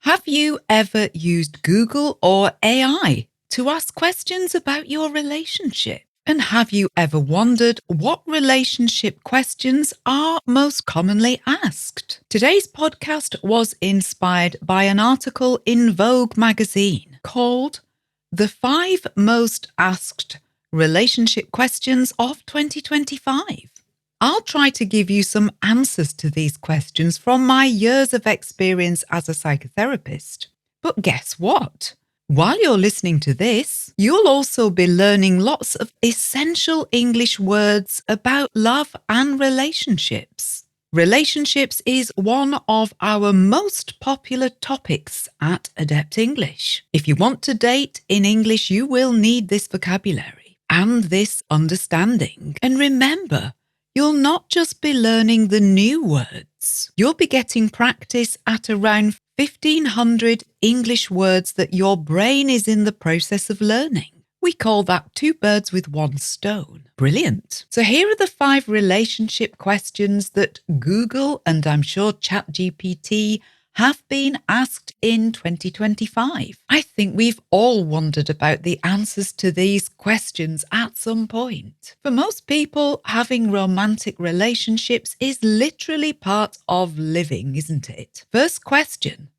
Have you ever used Google or AI to ask questions about your relationship? And have you ever wondered what relationship questions are most commonly asked? Today's podcast was inspired by an article in Vogue magazine called The 5 Most Asked Relationship Questions of 2025. I'll try to give you some answers to these questions from my years of experience as a psychotherapist. But guess what? While you're listening to this, you'll also be learning lots of essential English words about love and relationships. Relationships is one of our most popular topics at Adept English. If you want to date in English, you will need this vocabulary and this understanding. And remember, you'll not just be learning the new words. You'll be getting practice at around 1,500 English words that your brain is in the process of learning. We call that 2 birds with 1 stone. Brilliant. So here are the 5 relationship questions that Google and I'm sure ChatGPT have been asked in 2025. I think we've all wondered about the answers to these questions at some point. For most people, having romantic relationships is literally part of living, isn't it? First question: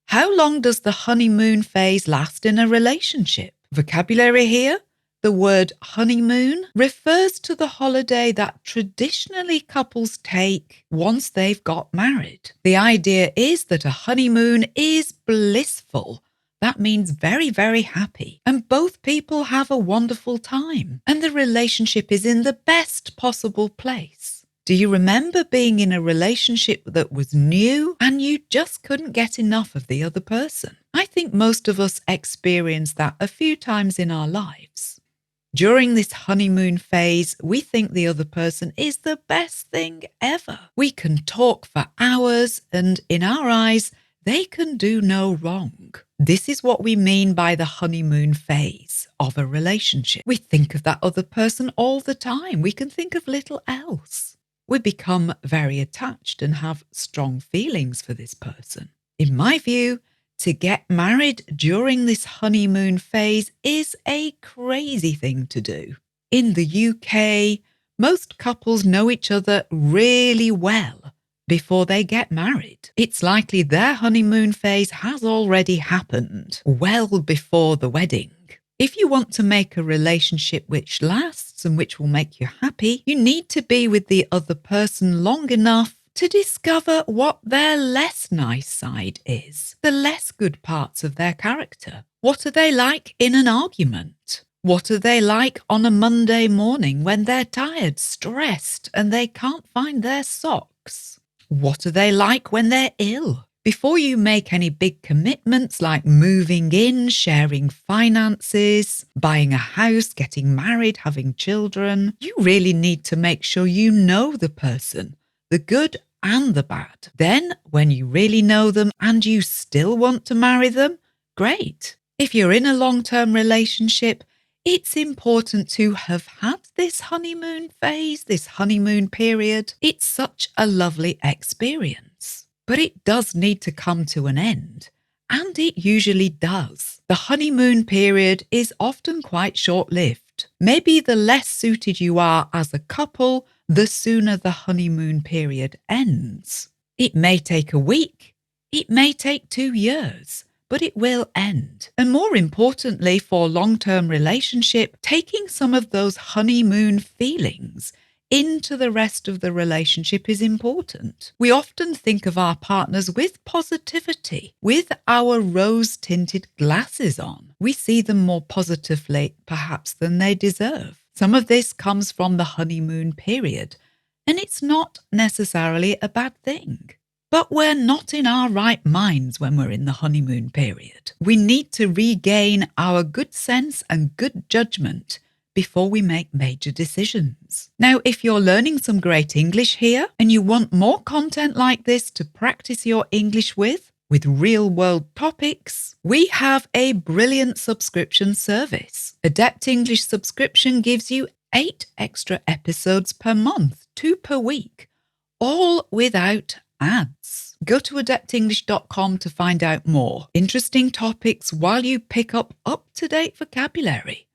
how long does the honeymoon phase last in a relationship? Vocabulary here. The word honeymoon refers to the holiday that traditionally couples take once they've got married. The idea is that a honeymoon is blissful. That means very, very happy. And both people have a wonderful time. And the relationship is in the best possible place. Do you remember being in a relationship that was new and you just couldn't get enough of the other person? I think most of us experience that a few times in our lives. During this honeymoon phase, we think the other person is the best thing ever. We can talk for hours, and in our eyes, they can do no wrong. This is what we mean by the honeymoon phase of a relationship. We think of that other person all the time. We can think of little else. We become very attached and have strong feelings for this person. In my view, to get married during this honeymoon phase is a crazy thing to do. In the UK, most couples know each other really well before they get married. It's likely their honeymoon phase has already happened well before the wedding. If you want to make a relationship which lasts and which will make you happy, you need to be with the other person long enough to discover what their less nice side is, the less good parts of their character. What are they like in an argument? What are they like on a Monday morning when they're tired, stressed, and they can't find their socks? What are they like when they're ill? Before you make any big commitments like moving in, sharing finances, buying a house, getting married, having children, you really need to make sure you know the person, the good and the bad. Then, when you really know them and you still want to marry them, great. If you're in a long-term relationship, it's important to have had this honeymoon phase, this honeymoon period. It's such a lovely experience. But it does need to come to an end, and it usually does. The honeymoon period is often quite short-lived. Maybe the less suited you are as a couple, the sooner the honeymoon period ends. It may take a week, it may take 2 years, but it will end. And more importantly, for long-term relationship, taking some of those honeymoon feelings into the rest of the relationship is important. We often think of our partners with positivity, with our rose-tinted glasses on. We see them more positively, perhaps, than they deserve. Some of this comes from the honeymoon period, and it's not necessarily a bad thing. But we're not in our right minds when we're in the honeymoon period. We need to regain our good sense and good judgment before we make major decisions. Now, if you're learning some great English here and you want more content like this to practice your English with real-world topics, we have a brilliant subscription service. Adept English subscription gives you 8 extra episodes per month, 2 per week, all without ads. Go to adeptenglish.com to find out more interesting topics while you pick up up-to-date vocabulary.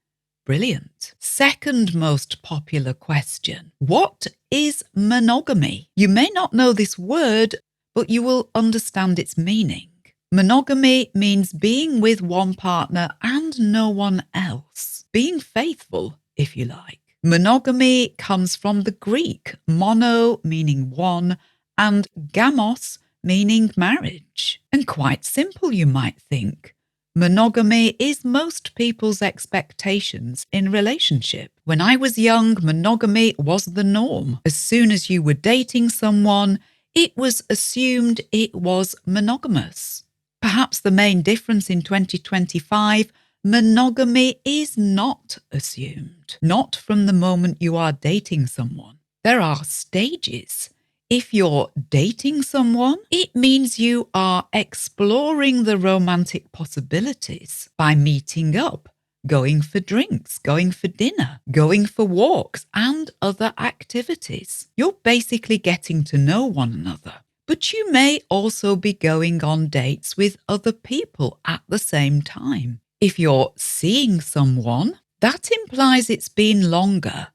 Brilliant. Second most popular question. What is monogamy? You may not know this word, but you will understand its meaning. Monogamy means being with one partner and no one else. Being faithful, if you like. Monogamy comes from the Greek, mono meaning one, and gamos meaning marriage. And quite simple, you might think. Monogamy is most people's expectations in relationship. When I was young, monogamy was the norm. As soon as you were dating someone, it was assumed it was monogamous. Perhaps the main difference in 2025, monogamy is not assumed. Not from the moment you are dating someone. There are stages. If you're dating someone, it means you are exploring the romantic possibilities by meeting up, going for drinks, going for dinner, going for walks, and other activities. You're basically getting to know one another. But you may also be going on dates with other people at the same time. If you're seeing someone, that implies it's been longer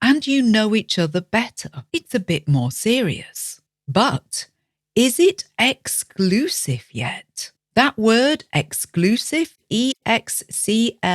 and you know each other better. It's a bit more serious. But is it exclusive yet? That word exclusive, exclusive,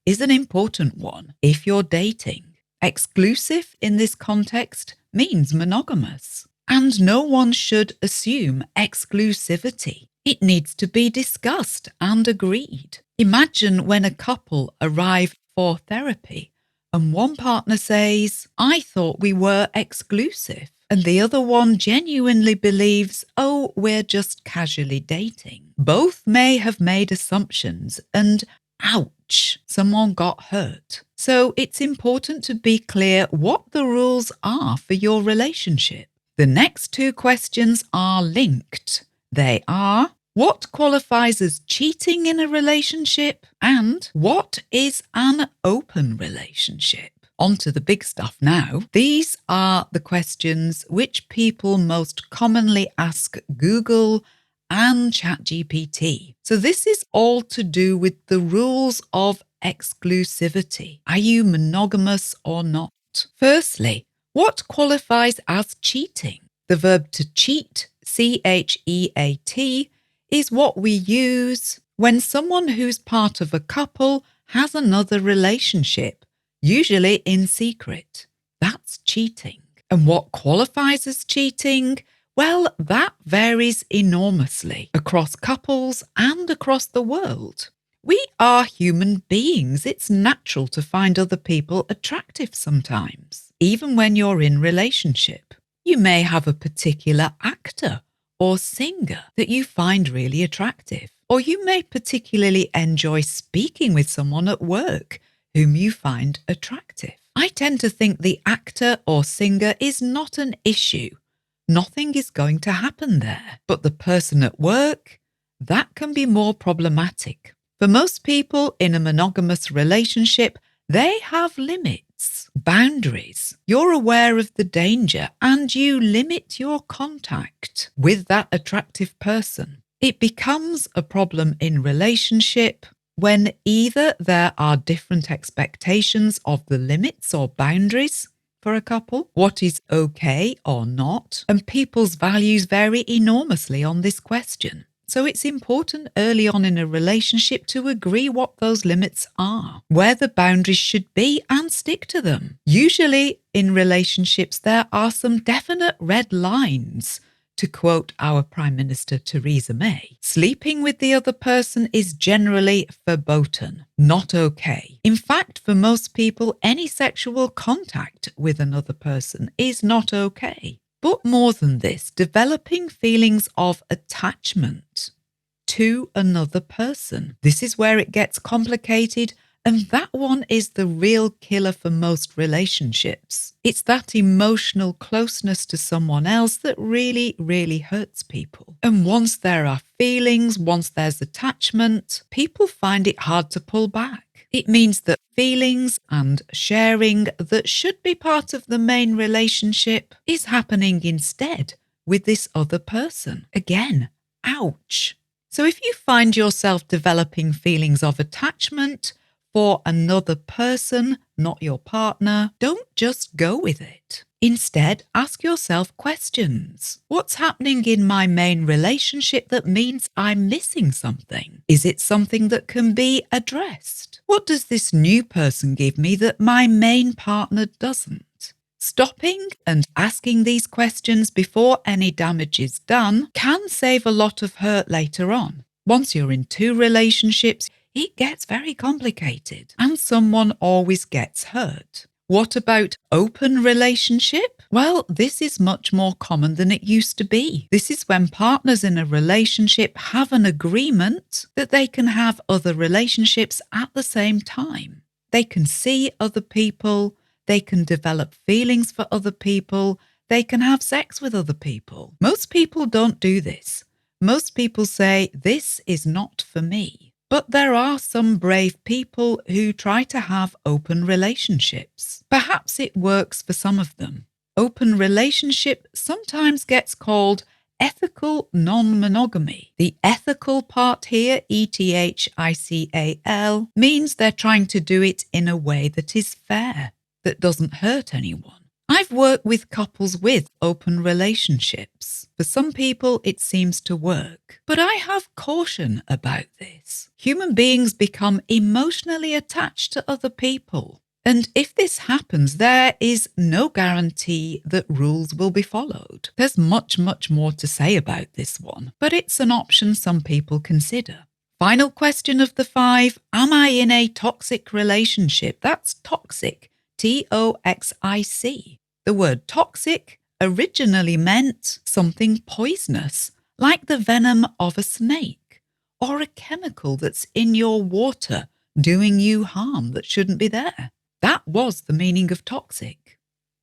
is an important one if you're dating. Exclusive in this context means monogamous. And no one should assume exclusivity. It needs to be discussed and agreed. Imagine when a couple arrive for therapy and one partner says, "I thought we were exclusive." And the other one genuinely believes, "Oh, we're just casually dating." Both may have made assumptions and ouch, someone got hurt. So it's important to be clear what the rules are for your relationship. The next two questions are linked. They are, what qualifies as cheating in a relationship? And what is an open relationship? On to the big stuff now. These are the questions which people most commonly ask Google and ChatGPT. So this is all to do with the rules of exclusivity. Are you monogamous or not? Firstly, what qualifies as cheating? The verb to cheat, CHEAT, is what we use when someone who's part of a couple has another relationship, usually in secret. That's cheating. And what qualifies as cheating? Well, that varies enormously across couples and across the world. We are human beings. It's natural to find other people attractive sometimes, even when you're in relationship. You may have a particular actor or singer that you find really attractive, or you may particularly enjoy speaking with someone at work whom you find attractive. I tend to think the actor or singer is not an issue. Nothing is going to happen there. But the person at work, that can be more problematic. For most people in a monogamous relationship, they have limits, boundaries. You're aware of the danger and you limit your contact with that attractive person. It becomes a problem in relationship when either there are different expectations of the limits or boundaries for a couple, what is okay or not, and people's values vary enormously on this question. So it's important early on in a relationship to agree what those limits are, where the boundaries should be, and stick to them. Usually in relationships, there are some definite red lines. To quote our Prime Minister Theresa May, sleeping with the other person is generally verboten, not okay. In fact, for most people, any sexual contact with another person is not okay. But more than this, developing feelings of attachment to another person. This is where it gets complicated, and that one is the real killer for most relationships. It's that emotional closeness to someone else that really, really hurts people. And once there are feelings, once there's attachment, people find it hard to pull back. It means that feelings and sharing that should be part of the main relationship is happening instead with this other person? Again, ouch. So if you find yourself developing feelings of attachment for another person, not your partner, don't just go with it. Instead, ask yourself questions. What's happening in my main relationship that means I'm missing something? Is it something that can be addressed? What does this new person give me that my main partner doesn't? Stopping and asking these questions before any damage is done can save a lot of hurt later on. Once you're in two relationships, it gets very complicated and someone always gets hurt. What about open relationship? Well, this is much more common than it used to be. This is when partners in a relationship have an agreement that they can have other relationships at the same time. They can see other people, they can develop feelings for other people, they can have sex with other people. Most people don't do this. Most people say, this is not for me. But there are some brave people who try to have open relationships. Perhaps it works for some of them. Open relationship sometimes gets called ethical non-monogamy. The ethical part here, ethical, means they're trying to do it in a way that is fair, that doesn't hurt anyone. I've worked with couples with open relationships. For some people, it seems to work. But I have caution about this. Human beings become emotionally attached to other people. And if this happens, there is no guarantee that rules will be followed. There's much more to say about this one, but it's an option some people consider. Final question of the 5. Am I in a toxic relationship? That's toxic. Toxic. The word toxic originally meant something poisonous, like the venom of a snake, or a chemical that's in your water doing you harm that shouldn't be there. That was the meaning of toxic.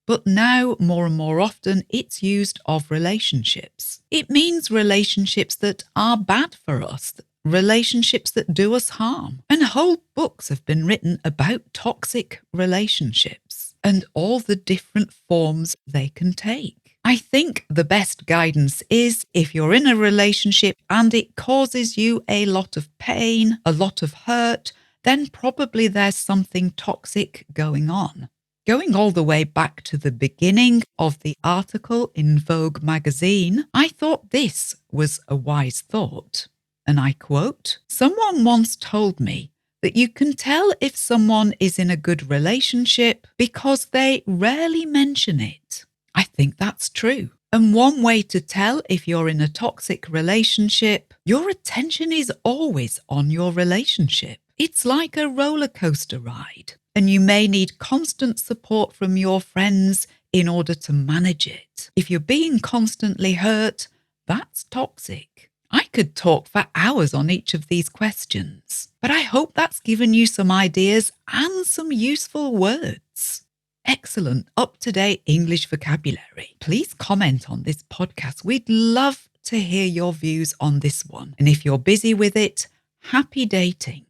But now, more and more often, it's used of relationships. It means relationships that are bad for us, relationships that do us harm. And whole books have been written about toxic relationships and all the different forms they can take. I think the best guidance is if you're in a relationship and it causes you a lot of pain, a lot of hurt, then probably there's something toxic going on. Going all the way back to the beginning of the article in Vogue magazine, I thought this was a wise thought. And I quote, "Someone once told me that you can tell if someone is in a good relationship because they rarely mention it." I think that's true. And one way to tell if you're in a toxic relationship, your attention is always on your relationship. It's like a roller coaster ride, and you may need constant support from your friends in order to manage it. If you're being constantly hurt, that's toxic. I could talk for hours on each of these questions, but I hope that's given you some ideas and some useful words. Excellent, up-to-date English vocabulary. Please comment on this podcast. We'd love to hear your views on this one. And if you're busy with it, happy dating.